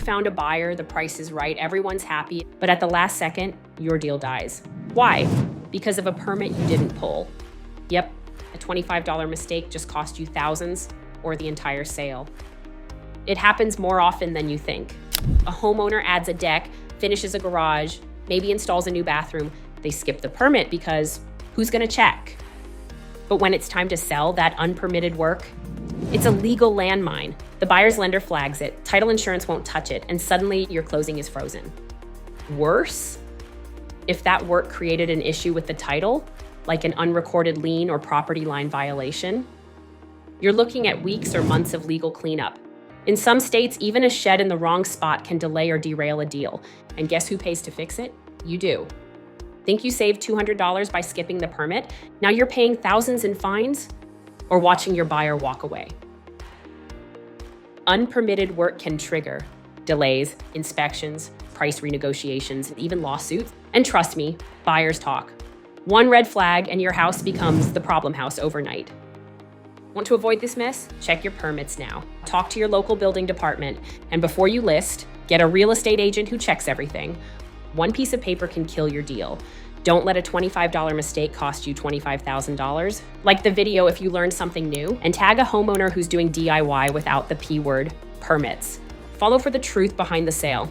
found a buyer, the price is right, everyone's happy, but at the last second, your deal dies. Why? Because of a permit you didn't pull. Yep, a $25 mistake just cost you thousands or the entire sale. It happens more often than you think. A homeowner adds a deck, finishes a garage, maybe installs a new bathroom. They skip the permit because who's gonna check? But when it's time to sell that unpermitted work, it's a legal landmine. The buyer's lender flags it, title insurance won't touch it, and suddenly your closing is frozen. Worse, if that work created an issue with the title, like an unrecorded lien or property line violation, you're looking at weeks or months of legal cleanup. In some states, even a shed in the wrong spot can delay or derail a deal. And guess who pays to fix it? You do. Think you saved $200 by skipping the permit? Now you're paying thousands in fines or watching your buyer walk away. Unpermitted work can trigger delays, inspections, price renegotiations, even lawsuits. And trust me, buyers talk. One red flag and your house becomes the problem house overnight. Want to avoid this mess? Check your permits now. Talk to your local building department, and before you list, get a real estate agent who checks everything. One piece of paper can kill your deal. Don't let a $25 mistake cost you $25,000. Like the video if you learned something new, and tag a homeowner who's doing DIY without the P word, permits. Follow for the truth behind the sale.